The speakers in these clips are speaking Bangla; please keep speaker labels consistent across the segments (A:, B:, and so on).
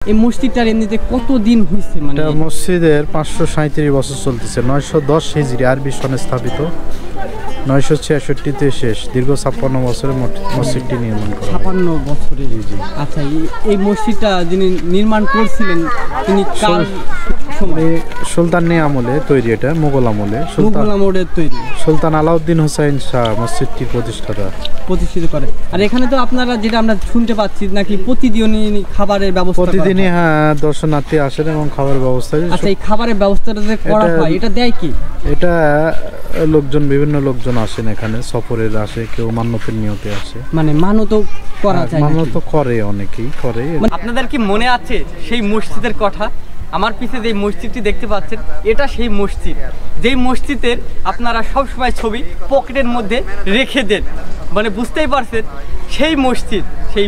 A: এই মসজিদটার এমনিতে কতদিন হয়েছে? মানে
B: মসজিদের 537 বছর চলতেছে। 910 হিজরি আরবি সনে স্থাপিত, 966-তে শেষ। দীর্ঘ 56 বছরে মসজিদটি নির্মাণ করা।
A: 56 বছরে।
B: জি।
A: আচ্ছা, এই মসজিদটা যিনি নির্মাণ করছিলেন তিনি কার সময়?
B: সুলতানি আমলে তৈরি, এটা মুঘল আমলে
A: তৈরি।
B: সুলতান আলাউদ্দিন হোসাইন শাহ মসজিদটির প্রতিষ্ঠিত
A: করে। আর এখানে তো আপনারা যেটা আমরা শুনতে পাচ্ছি নাকি প্রতিদিনই খাবারের ব্যবস্থা?
B: প্রতিদিনই হ্যাঁ, দর্শনার্থী আসেন এবং খাবারের ব্যবস্থা।
A: আচ্ছা, এই খাবারের ব্যবস্থাটা যে করা হয় এটা দেয় কি?
B: এটা বিভিন্ন লোকজন আসেন এখানে, সফরের আসে, কেউ মান্যতের নিয়তে আসে।
A: মানে মানত করা যায়,
B: মানত করে, অনেকেই করে।
A: আপনাদের কি মনে আছে সেই মসজিদের কথা? আমার পিছনে যে মসজিদটি দেখতে পাচ্ছেন এটা সেই মসজিদ, যেই মসজিদের আপনারা সবসময় ছবি পকেটের মধ্যে রেখে দেন। মানে বুঝতেই পারছেন সেই মসজিদ, সেই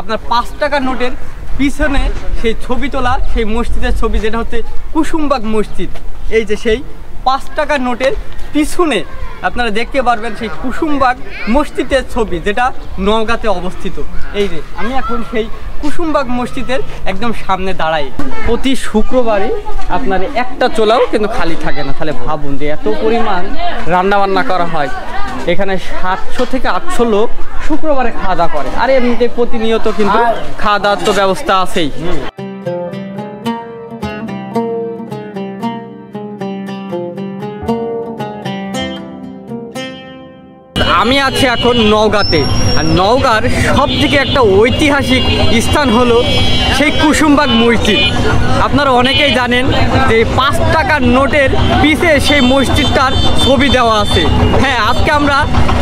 A: আপনার 5 টাকার নোটের পিছনে সেই ছবি তোলা সেই মসজিদের ছবি, যেটা হচ্ছে কুসুমবাগ মসজিদ। এই যে সেই 5 টাকার নোটের পিছনে আপনারা দেখতে পারবেন সেই কুসুমবাগ মসজিদের ছবি, যেটা নওগাঁতে অবস্থিত। এই যে আমি এখন সেই কুসুমবাগ মসজিদের একদম সামনে দাঁড়াই। প্রতি শুক্রবারই আপনার একটা চোলাও কিন্তু খালি থাকে না। তাহলে ভাবুন যে এত পরিমাণ রান্নাবান্না করা হয় এখানে, 700 থেকে 800 লোক শুক্রবারে খাওয়া দাওয়া করে। আর এমনিতে প্রতিনিয়ত কিন্তু খাওয়া দাওয়ার তো ব্যবস্থা আছেই। আমি আছি এখন নওগাঁতে, আর নওগাঁর সব থেকে একটা ঐতিহাসিক স্থান হলো সেই কুসুমবাগ মসজিদ। আপনারা অনেকেই জানেন যে 5 টাকার নোটের পিছে সেই মসজিদটার ছবি দেওয়া আছে। হ্যাঁ, আজকে আমরা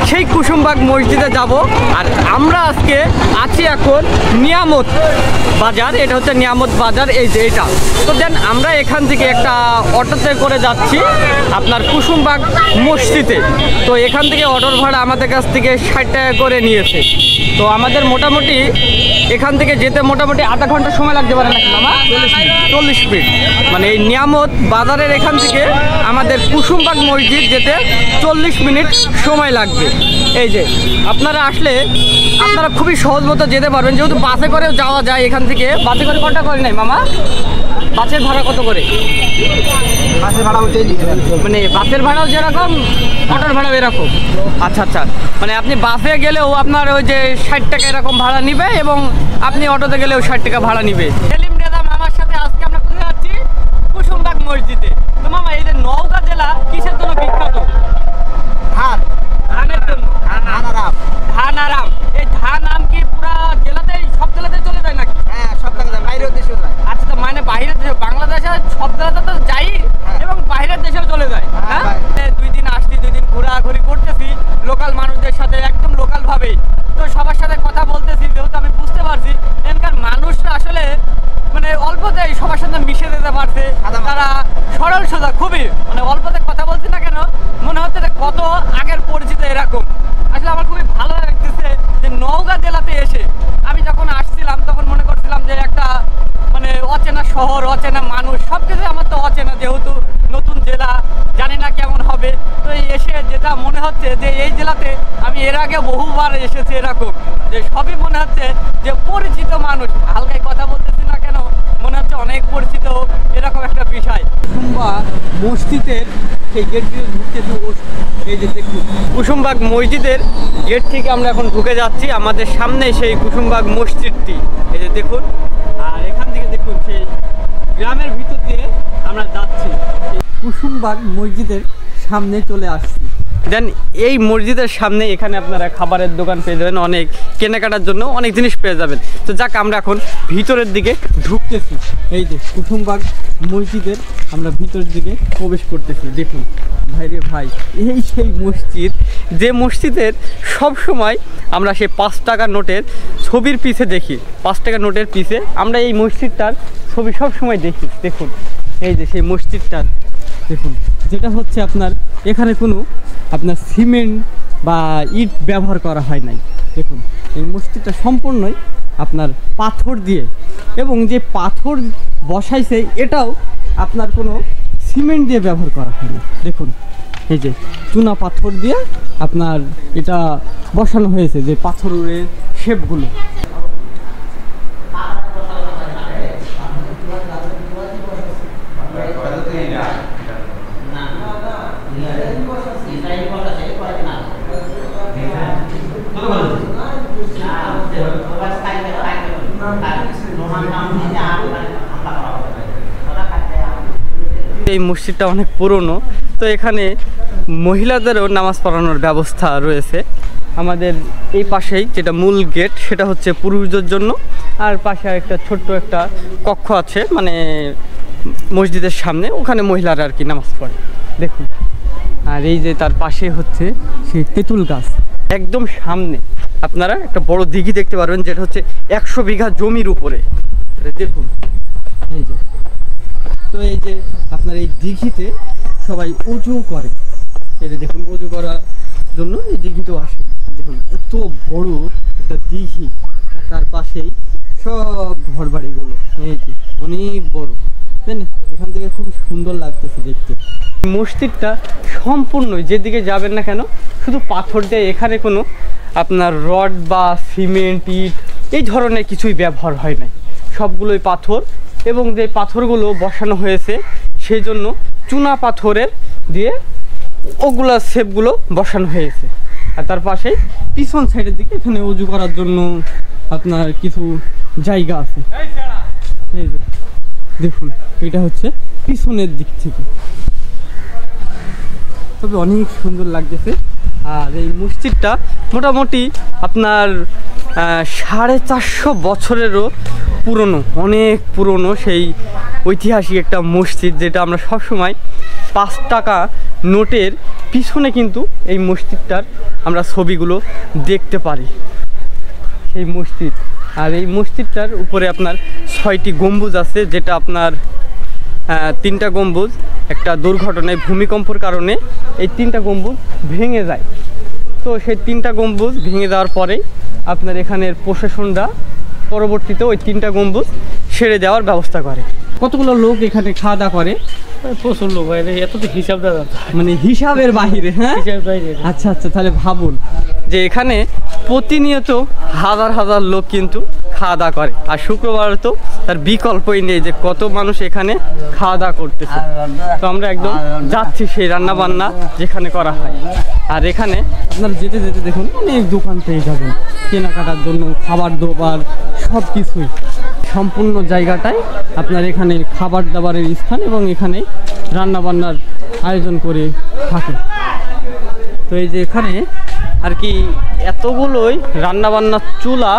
A: সেই কুসুমবাগ মসজিদে যাব। আর আমরা আজকে আছি এখন নিয়ামত বাজার, এটা হচ্ছে নিয়ামত বাজার, এই যে এটা। তো দেন আমরা এখান থেকে একটা অটোতে করে যাচ্ছি আপনার কুসুমবাগ মসজিদে। তো এখান থেকে অটোর ভাড়া আমাদের কাছ থেকে 60 টাকা করে নিয়েছে। তো আমাদের মোটামুটি এখান থেকে যেতে মোটামুটি আধা ঘন্টা সময় লাগতে পারে নাকি মামা? 40 মিনিট। মানে এই নিয়ামত বাজারের এখান থেকে আমাদের কুসুমবাগ মসজিদ যেতে 40 মিনিট সময় লাগবে। এই যে আপনারা আসলে আপনারা খুবই সহজ মতো যেতে পারবেন, যেহেতু বাসে করেও যাওয়া যায়। এখান থেকে বাসে করে কটা করে নাই মামা? বাসের ভাড়া কত করে? বাসের ভাড়া মানে বাসের ভাড়াও যেরকম অটোর ভাড়াও এরকম? আচ্ছা আচ্ছা, মানে আপনি বাসে গেলেও আপনার ওই যে 60 টাকা এরকম ভাড়া নিবে, এবং আপনি অটোতে গেলেও 60 টাকা ভাড়া নিবে। সেলিম রেজা মামার সাথে আজকে আমরা কোথায় যাচ্ছি? কুসুমবাগ মসজিদে। তো মামা, এই যে নওগাঁ জেলা কিসের জন্য বিখ্যাত? ধানের জন্য। ধান আরাম। এই ধান আম কি পুরা জেলাতেই, সব জেলাতেই চলে যায় নাকি? হ্যাঁ, সব জেলাতে, বাইরের দেশেও যায়। আচ্ছা, তো মানে বাইরের দেশে, বাংলাদেশে সব জেলাতে তো যাই, এবং বাইরের দেশেও চলে যায়। হ্যাঁ, 2 দিন আসছি, 2 দিন ঘোরাঘুরি করতেছি লোকাল মানুষদের সাথে, একদম লোকাল ভাবেই। তো সবার সাথে কথা বলতেছি, যেহেতু আমি বুঝতে পারছি এখানকার মানুষরা আসলে মানে অল্পতেই সবার সাথে মিশে যেতে পারছে। তারা সরল সোজা, খুবই মানে অল্পতে কথা বলছি না কেন মনে হচ্ছে যে কত আগের পরিচিত এরকম। আসলে আমার খুবই ভালো লাগতেছে যে নওগাঁ জেলাতে এসে আমি যখন আসছিলাম তখন মনে করছিলাম যে একটা মানে অচেনা শহর, অচেনা মানুষ, সব কিছু আমার তো অচেনা, যেহেতু নতুন জেলা, জানি না কেমন হবে। তো এসে যেটা মনে হচ্ছে যে এই জেলাতে আমি এর আগে বহুবার এসেছি, এরকম যে সবই মনে হচ্ছে যে পরিচিত মানুষ। হালকায় কথা বলতেছি না কেন মনে হচ্ছে অনেক পরিচিত, এরকম একটা বিষয়। কুসুমবাগ মসজিদের সেই গেট দিয়ে ঢুকতে, এই যে দেখুন কুসুমবাগ মসজিদের গেট থেকে আমরা এখন ঢুকে যাচ্ছি। আমাদের সামনে সেই কুসুমবাগ মসজিদটি, এই যে দেখুন। আর এখান থেকে দেখুন সেই গ্রামের ভিতর দিয়ে আমরা যাচ্ছি, কুসুমবাগ মসজিদের সামনে চলে আসছি। দেন এই মসজিদের সামনে এখানে আপনারা খাবারের দোকান পেয়ে যাবেন, অনেক কেনাকাটার জন্য অনেক জিনিস পেয়ে যাবেন। তো যাক, আমরা এখন ভিতরের দিকে ঢুকতেছি। এই যে কুসুমবাগ মসজিদের আমরা ভিতরের দিকে প্রবেশ করতেছি। দেখুন ভাই রে ভাই, এই সেই মসজিদ যে মসজিদের সব সময় আমরা সেই 5 টাকার নোটের ছবির পিছে দেখি। 5 টাকার নোটের পিছে আমরা এই মসজিদটার ছবি সব সময় দেখি। দেখুন এই যে সেই মসজিদটার, দেখুন যেটা হচ্ছে আপনার এখানে কোনো আপনার সিমেন্ট বা ইট ব্যবহার করা হয় নাই। দেখুন এই মসজিদটা সম্পূর্ণই আপনার পাথর দিয়ে, এবং যে পাথর বসাইছে এটাও আপনার কোনো সিমেন্ট দিয়ে ব্যবহার করা হয় না। দেখুন এই যে চুনা পাথর দিয়ে আপনার এটা বসানো হয়েছে, যে পাথরের শেপগুলো। এই মসজিদটা অনেক পুরনো, তো এখানে মহিলাদেরও নামাজ পড়ানোর ব্যবস্থা রয়েছে। আমাদের এই পাশেই যেটা মূল গেট সেটা হচ্ছে পুরুষদের জন্য, আর পাশে একটা ছোট্ট একটা কক্ষ আছে মানে মসজিদের সামনে, ওখানে মহিলারা আর কি নামাজ পড়ে দেখুন। আর এই যে তার পাশে হচ্ছে সেই তেঁতুল গাছ, একদম সামনে আপনারা একটা বড় দিঘি দেখতে পারবেন যেটা হচ্ছে 100 বিঘা জমির উপরে দেখুন। এই যে তো এই যে আপনার এই দিঘিতে সবাই উজু করে, এই যে দেখুন উজু করার জন্য এই দিঘিতেও আসে। দেখুন এত বড় একটা দিঘি, আর তার পাশেই সব ঘর বাড়িগুলো, এই যে অনেক বড়, তাই না? এখান থেকে খুব সুন্দর লাগতেছে দেখতে। মসজিদটা সম্পূর্ণ যেদিকে যাবেন না কেন শুধু পাথর দিয়ে, এখানে কোনো আপনার রড বা সিমেন্ট ইট এই ধরনের কিছুই ব্যবহার হয় নাই, সবগুলোই পাথর। এবং যে পাথরগুলো বসানো হয়েছে সেই জন্য চুনা পাথরের দিয়ে ওগুলা শেপগুলো বসানো হয়েছে। আর তার পাশেই পিছন সাইডের দিকে এখানে উজু করার জন্য আপনার কিছু জায়গা আছে। এই যে দেখুন এটা হচ্ছে পিছনের দিক থেকে, তবে অনেক সুন্দর লাগতেছে। আর এই মসজিদটা মোটামুটি আপনার 450 বছরেরও পুরনো, অনেক পুরনো সেই ঐতিহাসিক একটা মসজিদ, যেটা আমরা সবসময় 5 টাকা নোটের পিছনে কিন্তু এই মসজিদটার আমরা ছবিগুলো দেখতে পারি, সেই মসজিদ। আর এই মসজিদটার উপরে আপনার 6টি গম্বুজ আছে, যেটা আপনার 3টা গম্বুজ একটা দুর্ঘটনায় ভূমিকম্পর কারণে এই 3টা গম্বুজ ভেঙে যায়। তো সেই 3টা গম্বুজ ভেঙে যাওয়ার পরেই আপনার এখানের প্রশাসনরা পরবর্তীতে ওই 3টা গম্বুজ সেরে দেওয়ার ব্যবস্থা করে। কতগুলো লোক এখানে খাওয়া দাওয়া করে?
C: প্রচুর লোক বাইরে, এত তো হিসাব দেওয়া
A: মানে হিসাবের বাহিরে। হ্যাঁ আচ্ছা আচ্ছা, তাহলে ভাবুন যে এখানে প্রতিনিয়ত হাজার হাজার লোক কিন্তু খাওয়া দাওয়া করে, আর শুক্রবার তো তার বিকল্পই নেই যে কত মানুষ এখানে খাওয়া দাওয়া করতেছে। তো আমরা একদম যাচ্ছি সেই রান্না বান্না যেখানে করা হয়। আর এখানে আপনারা যেতে যেতে দেখুন অনেক দোকান পেয়ে যাবেন কেনাকাটার জন্য, খাবার দাবার সব কিছুই। সম্পূর্ণ জায়গাটায় আপনার এখানে খাবার দাবারের স্থান এবং এখানে রান্না বান্নার আয়োজন করে থাকে। তো এই যে এখানে আর কি এতগুলোই রান্নাবান্নার চুলা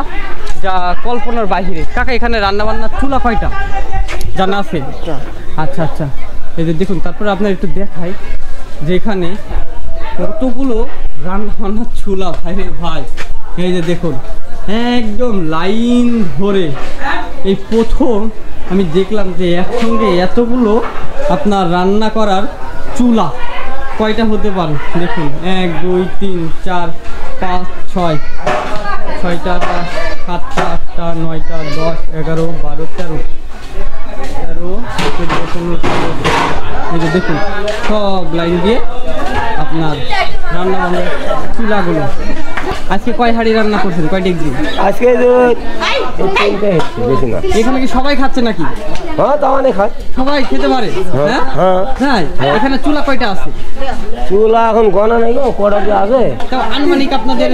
A: যা কল্পনার বাহিরে। কাকা এখানে রান্নাবান্নার চুলা কয়টা জানা আছে? আচ্ছা আচ্ছা, এই যে দেখুন। তারপরে আপনার একটু দেখাই যে এখানে কতগুলো রান্নাবান্নার চুলা ভাইরে ভাই। এই যে দেখুন একদম লাইন ধরে এই প্রথম আমি দেখলাম যে একসঙ্গে এতগুলো আপনার রান্না করার চুলা। কয়টা হতে পারে দেখুন, 1 2 3 4 5 6, 6টা 7টা 8টা 9টা 10 11 12 13 এই যে দেখুন সব লাইন দিয়ে আপনার রান্না বান্নার চুলাগুলো। আজকে কয় হাঁড়ি রান্না করছেন, কয় ডিগ্রি?
C: আজকে
A: এখানে কি সবাই খাচ্ছে নাকি?
C: হ্যাঁ তাহলে খায়,
A: সবাই খেতে পারে? হ্যাঁ হ্যাঁ। এখানে চুলা কয়টা আছে?
C: চুলা এখন গণা নেই গো, কটা যে আছে
A: তাও আনুমানিক আপনাদের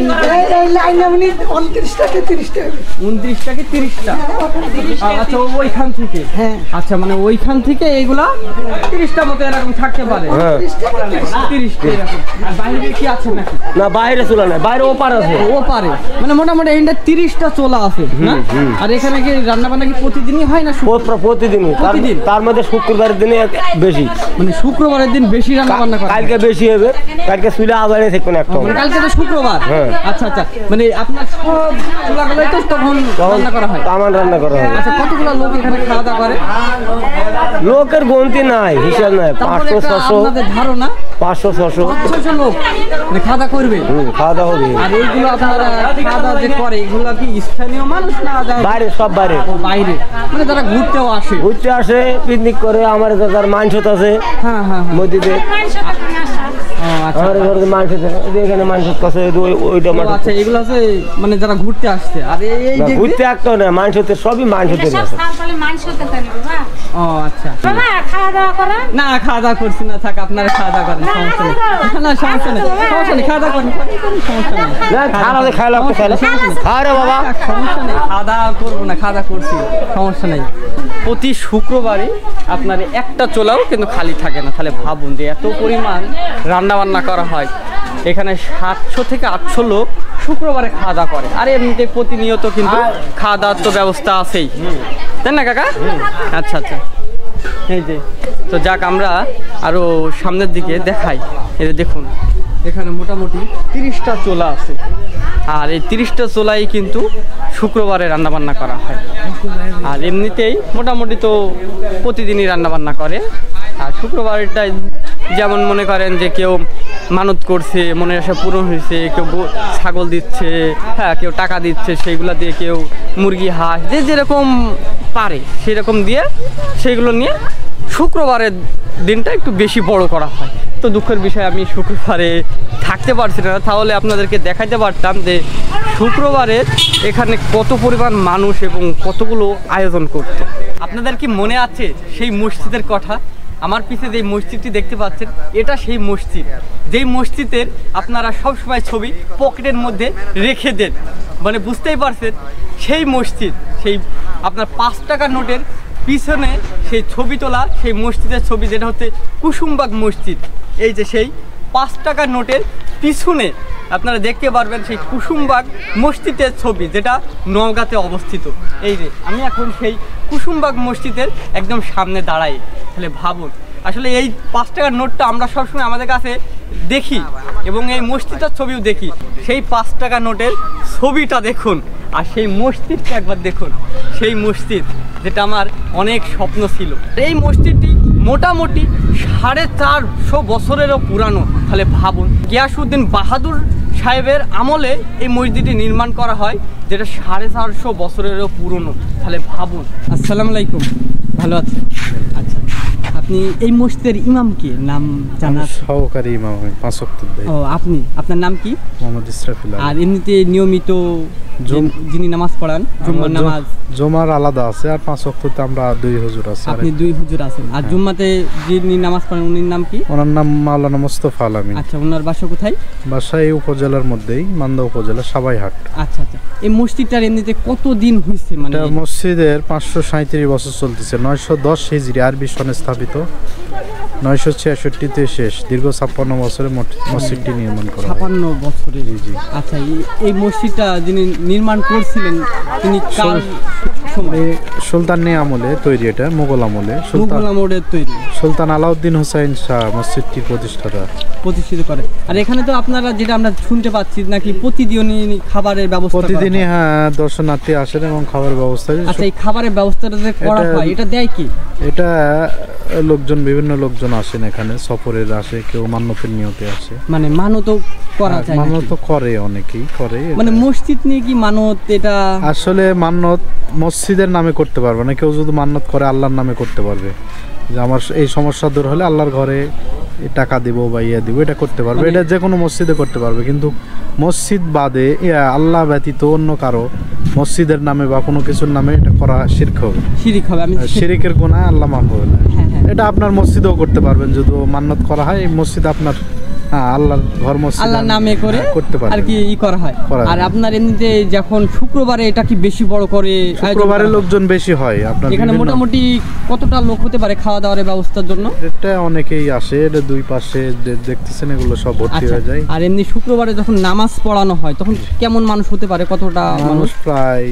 A: 29টা কি 30টা? আচ্ছা ওইখান থেকে? হ্যাঁ আচ্ছা, মানে ওইখান থেকে এইগুলা 30টা মতো এরকম থাকতে পারে। 30টা এরকম। আর বাইরে কি আছে নাকি?
C: না বাইরে চুলা নাই, বাইরে ওপার আছে।
A: ওপারে মানে মোটামুটি এখানে 30টা চুলা আছে না? আর এখানে কি রান্না বান্না কি প্রতিদিনই হয় না?
C: প্রতিদিনই। তার মধ্যে শুক্রবারের দিনে বেশি,
A: মানে শুক্রবারের দিন বেশি রান্না বান্না করে।
C: কালকে বেশি হবে, কালকে চুলা আবারে থাকবে না একটা।
A: মানে কালকে তো শুক্রবার। আচ্ছা আচ্ছা, মানে আপনার সব চুলাগুলোই তো তখন রান্না করা হয়?
C: আমার রান্না করা হয়।
A: আচ্ছা, কতগুলো লোক এখানে খাওয়া দাওয়া করে?
C: লোকের গন্তি নাই, হিসাব নাই। 500 600
A: আপনাদের ধারণা?
C: 500 600
A: লোক মানে খাওয়া দাওয়া করবে?
C: খাওয়া দাওয়া হবে।
A: আর এইগুলো আপনারা খাওয়া দাওয়া যে করে এগুলো কি স্থানীয় মানুষ না
C: বাইরে? সব বাইরে।
A: বাইরে মানে যারা ঘুরতেও আসে?
C: ঘুরতে আসে, পিকনিক করে। আমার যার মাংসত আছে
A: হ্যাঁ হ্যাঁ
C: মসজিদে।
A: আচ্ছা।
C: আমার ঘরে মানুষ এখানে মানুষের কাছে ওইটা
A: ও আচ্ছা, এগুলো আছে মানে যারা ঘুরতে আসছে। আর এই যে
C: ঘুরতে একটাও না, মানুষ হতে সবই মানুষ হতে আছে।
A: ও আচ্ছা,
D: খাওয়া দাওয়া করা
A: না খাওয়া দাওয়া করছি না, থাক আপনারা খাওয়া দাওয়া করেন, সমস্যা নেই। না সমস্যা নেই, সমস্যা নেই, খাওয়া দাওয়া করেন, সমস্যা নেই।
C: না খাওয়া খাওয়া লাগতো, খাওয়া রে বাবা।
A: সমস্যা নেই, খাওয়া দাওয়া করবো না, খাওয়া দাওয়া করছি, সমস্যা নেই। প্রতি শুক্রবারে আপনার একটা চোলাও কিন্তু খালি থাকে না। তাহলে ভাবুন যে এত পরিমাণ রান্না বান্না করা হয়। এখানে 700 থেকে 800 লোক শুক্রবারে খাওয়া দাওয়া করে। আর এমনিতে প্রতিনিয়ত কিন্তু খাওয়া দাওয়ার তো ব্যবস্থা আছেই, তাই না কাকা? আচ্ছা আচ্ছা, এই যে তো যাক, আমরা আরও সামনের দিকে দেখাই। এই যে দেখুন, এখানে মোটামুটি 30টা চোলা আছে। আর এই 30টা চোলাই কিন্তু শুক্রবারে রান্নাবান্না করা হয়। আর এমনিতেই মোটামুটি তো প্রতিদিনই রান্নাবান্না করে। আর শুক্রবারটায় যেমন মনে করেন যে কেউ মানত করছে, মনের আশা পূরণ হয়েছে, কেউ ছাগল দিচ্ছে, হ্যাঁ কেউ টাকা দিচ্ছে, সেইগুলো দিয়ে কেউ মুরগি, হাঁস, যে যেরকম পারে সেরকম দিয়ে সেইগুলো নিয়ে শুক্রবারের দিনটা একটু বেশি বড় করা হয়। তো দুঃখের বিষয় আমি শুক্রবারে থাকতে পারছি না, তাহলে আপনাদেরকে দেখাতে পারতাম যে শুক্রবারে এখানে কত পরিমাণ মানুষ এবং কতগুলো আয়োজন করতো। আপনাদের কি মনে আছে সেই মসজিদের কথা? আমার পিছে যে মসজিদটি দেখতে পাচ্ছেন, এটা সেই মসজিদ, যেই মসজিদের আপনারা সবসময় ছবি পকেটের মধ্যে রেখে দেন। মানে বুঝতেই পারছেন, সেই মসজিদ, সেই আপনার 5 টাকার নোটের পিছনে সেই ছবি তোলা, সেই মসজিদের ছবি, যেটা হচ্ছে কুসুমবাগ মসজিদ। এই যে সেই 5 টাকার নোটের পিছনে আপনারা দেখতে পারবেন সেই কুসুমবাগ মসজিদের ছবি, যেটা নওগাঁতে অবস্থিত। এই যে আমি এখন সেই কুসুমবাগ মসজিদের একদম সামনে দাঁড়াই। তাহলে ভাবুন, আসলে এই 5 টাকার নোটটা আমরা সবসময় আমাদের কাছে দেখি এবং এই মসজিদের ছবিও দেখি। সেই 5 টাকা নোটের ছবিটা দেখুন, আর সেই মসজিদটা একবার দেখুন। সেই মসজিদ যেটা আমার অনেক স্বপ্ন ছিল। এই মসজিদটি মোটামুটি 450 বছরেরও পুরানো। তাহলে ভাবুন, গিয়াসউদ্দিন বাহাদুর সাহেবের আমলে এই মসজিদটি নির্মাণ করা হয়, যেটা 450 বছরেরও পুরনো। তাহলে ভাবুন। আসসালামু আলাইকুম, ভালো আছেন? আচ্ছা, আপনি এই মসজিদের ইমাম কি নাম জানা?
B: সহকারী ইমাম, আমি 5 ওয়াক্ত দেই।
A: ও, আপনি, আপনার নাম কি?
B: মোহাম্মদ ইসরাফিল।
A: আর এমনিতে নিয়মিত যিনি নামাজ পড়ান, জুম্মার নামাজ?
B: জুমার আলাদা আছে, আর 5 ওয়াক্ততে আমরা 2 হুজুর আছে।
A: আপনি 2 হুজুর আছেন। আর জুম্মাতে যিনি নামাজ পড়েন উনির নাম কি?
B: ওনার নাম মাওলানা মোস্তফা আলামিন।
A: আচ্ছা, ওনার বাসা কোথায়?
B: বাসা এই উপজেলার মধ্যেই, মান্দা উপজেলা, সাবাইহাট।
A: আচ্ছা আচ্ছা, এই মসজিদটার এমনিতে কতদিন হয়েছে? মানে
B: এটা মসজিদের 537 বছর চলতেছে। 910 হিজরি আরবি সনে স্থাপিত, 966-তে শেষ। দীর্ঘ 56 বছরে মসজিদটি নির্মাণ করা হয়।
A: 56 বছরে?
B: জি।
A: আচ্ছা, এই মসজিদটা যিনি নির্মাণ করছিলেন তিনি কার সময়?
B: সুলতানি আমলে তৈরি, এটা মুঘল আমলে।
A: মুঘল আমলের তৈরি।
B: সুলতান আলাউদ্দিন হোসেন শাহ মসজিদটির প্রতিষ্ঠাতা,
A: প্রতিষ্ঠিত করে। আর এখানে তো আপনারা যেটা আমরা শুনতে পাচ্ছি নাকি প্রতিদিনই খাবারের ব্যবস্থা?
B: প্রতিদিনই হ্যাঁ, দর্শনার্থী আসেন এবং খাবারের ব্যবস্থা।
A: আচ্ছা, এই খাবারের ব্যবস্থাটা যে করা হয় এটা দেয় কি?
B: এটা লোকজন, বিভিন্ন লোকজন আসেন এখানে, সফরের আসে, কেউ মান্যতের নিয়তে আসে।
A: মানে মানত করা যায়?
B: মানত করে, অনেকেই করে।
A: মানে মসজিদ নিয়ে কি মানত? এটা
B: আসলে মান্যত মসজিদের নামে করতে পারবে না, কেউ যদি মান্যত করে আল্লাহর নামে করতে পারবে, যে আমার এই সমস্যা দূর হলে আল্লাহর ঘরে টাকা দিব বা ইয়া দিব, এটা করতে পারবে। এটা যে কোনো মসজিদে করতে পারবে, কিন্তু মসজিদ বাদে আল্লাহ ব্যতীত অন্য কারো মসজিদের নামে বা কোনো কিছুর নামে এটা করা শিরক হবে।
A: শিরক হবে। আমি
B: শিরকের গুনাহ আল্লাহ মাফ হবে না।
A: হ্যাঁ।
B: এটা আপনার মসজিদেও করতে পারবেন, যদি মান্যত করা হয়। এই মসজিদ আপনার আল্লাহর ঘর, মসজিদ
A: আল্লাহর নামে করে
B: করতে পারবেন
A: আর কি করা হয়। আর আপনার এমনিতে যখন শুক্রবারে এটা কি বেশি বড় করে?
B: শুক্রবারে লোকজন বেশি হয়। আপনার
A: এখানে মোটামুটি কতটা লোক হতে পারে খাওয়া দাওয়ার ব্যবস্থার জন্য?
B: এটা অনেকেই আসে, এটা 2 পাশে দেখতেছেন, এগুলো সব ভর্তি হয়ে যায়।
A: আর এমনি শুক্রবারে যখন নামাজ পড়ানো হয় তখন কেমন মানুষ হতে পারে? কতটা মানুষ?
B: প্রায়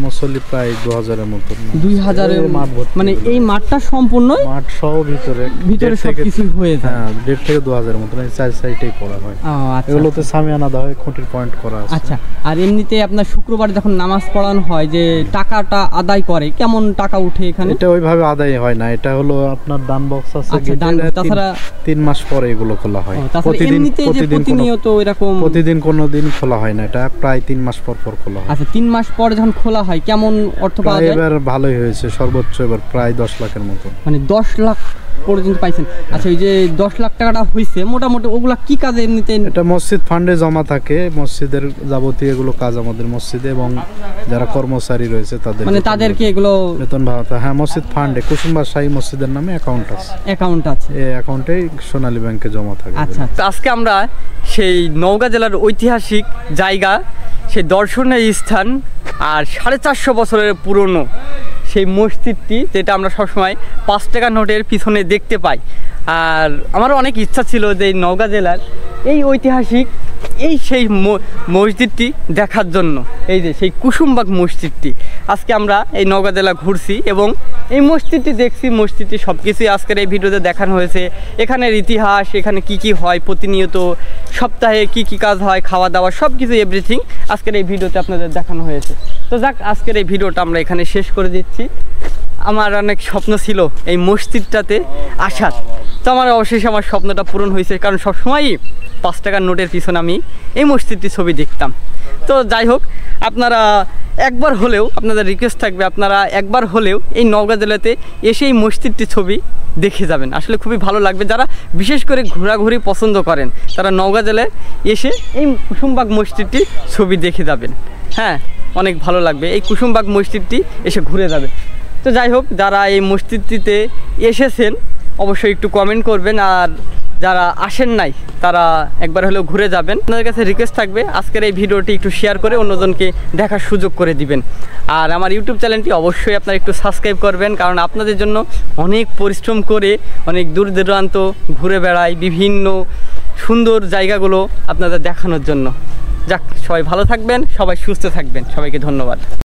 B: মুসল্লি প্রায় 2000-এর মতো।
A: 2000-এর
B: মাঠ ভর্তি।
A: মানে এই মাঠটা সম্পূর্ণ
B: মাঠ সহ
A: ভিতরে সবকিছু হয়ে যায়?
B: হ্যাঁ, 1.5 থেকে 2000-এর মতো। 4 সাইডেই করা হয়।
A: আচ্ছা,
B: এগুলোতে সামিয়ানা দেওয়া হয়, খুঁটির পয়েন্ট করা আছে।
A: আচ্ছা, আর এমনিতে আপনার শুক্রবারে যখন নামাজ পড়ানো হয় যে টাকাটা আদায় করে, কেমন টাকা উঠে এখানে?
B: এটা ওইভাবে আদায় হয় না, এটা হলো আপনার দান বক্স আছে।
A: আচ্ছা, তাছাড়া
B: 3 মাস পরে এগুলো খোলা হয়।
A: প্রতিনিয়ত এরকম
B: প্রতিদিন কোনো দিন খোলা হয় না, এটা প্রায় 3 মাস পর পর খোলা হয়।
A: আচ্ছা, 3 মাস পরে যখন খোলা হয় কেমন অর্থ পাওয়া যায়?
B: এবার ভালোই হয়েছে, সর্বোচ্চ এবার প্রায় 10 লাখের মতো।
A: মানে 10 লাখ পর্যন্ত পাইছেন। আচ্ছা, এই যে 10 লাখ টাকাটা হয়েছে মোটামুটি ওগুলা কি কাজে এমনিতে?
B: এটা মসজিদ ফান্ডে জমা থাকে, মসজিদের যাবতীয় এগুলো কাজ আমাদের মসজিদে, এবং যারা কর্মচারী রয়েছে তাদের
A: মানে তাদেরকে এগুলো
B: বেতন ভাতা। হ্যাঁ, মসজিদ ফান্ডে কুসুমবাগ শাহী মসজিদের নামে
A: অ্যাকাউন্ট আছে,
B: এই অ্যাকাউন্টে সোনালী ব্যাংকে জমা থাকে।
A: আচ্ছা, আজকে আমরা সেই নওগাঁ জেলার ঐতিহাসিক জায়গা, সেই দর্শনীয় স্থান আর 450 বছরের পুরনো সেই মসজিদটি, যেটা আমরা সবসময় 5 টাকা নোটের পিছনে দেখতে পাই। আর আমারও অনেক ইচ্ছা ছিল যে এই নওগাঁ জেলার এই ঐতিহাসিক সেই মসজিদটি দেখার জন্য, এই যে সেই কুসুমবাগ মসজিদটি। আজকে আমরা এই নওগাঁ জেলা ঘুরছি এবং এই মসজিদটি দেখছি, মসজিদটি সব কিছুই আজকের এই ভিডিওতে দেখানো হয়েছে। এখানের ইতিহাস, এখানে কি কি হয় প্রতিনিয়ত, সপ্তাহে কি কি কাজ হয়, খাওয়া দাওয়া, সব কিছু এভরিথিং আজকের এই ভিডিওতে আপনাদের দেখানো হয়েছে। তো যাক, আজকের এই ভিডিওটা আমরা এখানে শেষ করে দিচ্ছি। আমার অনেক স্বপ্ন ছিল এই মসজিদটাতে আসার, তো আমার অবশেষে আমার স্বপ্নটা পূরণ হয়েছে, কারণ সবসময়ই 5 টাকার নোটের পিছনে আমি এই মসজিদটির ছবি দেখতাম। তো যাই হোক, আপনারা একবার হলেও, আপনাদের রিকোয়েস্ট থাকবে, আপনারা একবার হলেও এই নওগাঁ জেলাতে এসে এই মসজিদটির ছবি দেখে যাবেন। আসলে খুবই ভালো লাগবে। যারা বিশেষ করে ঘোরাঘুরি পছন্দ করেন তারা নওগাঁ জেলায় এসে এই কুসুমবাগ মসজিদটির ছবি দেখে যাবেন। হ্যাঁ, অনেক ভালো লাগবে। এই কুসুমবাগ মসজিদটি এসে ঘুরে যাবেন। তো যাই হোক, যারা এই মসজিদটিতে এসেছেন অবশ্যই একটু কমেন্ট করবেন, আর যারা আসেন নাই তারা একবার হলেও ঘুরে যাবেন। আপনাদের কাছে রিকোয়েস্ট থাকবে আজকের এই ভিডিওটি একটু শেয়ার করে অন্যজনকে দেখার সুযোগ করে দিবেন। আর আমার ইউটিউব চ্যানেলটি অবশ্যই আপনারা একটু সাবস্ক্রাইব করবেন, কারণ আপনাদের জন্য অনেক পরিশ্রম করে অনেক দূর দূরান্ত ঘুরে বেড়াই, বিভিন্ন সুন্দর জায়গাগুলো আপনাদের দেখানোর জন্য। যাক, সবাই ভালো থাকবেন, সবাই সুস্থ থাকবেন, সবাইকে ধন্যবাদ।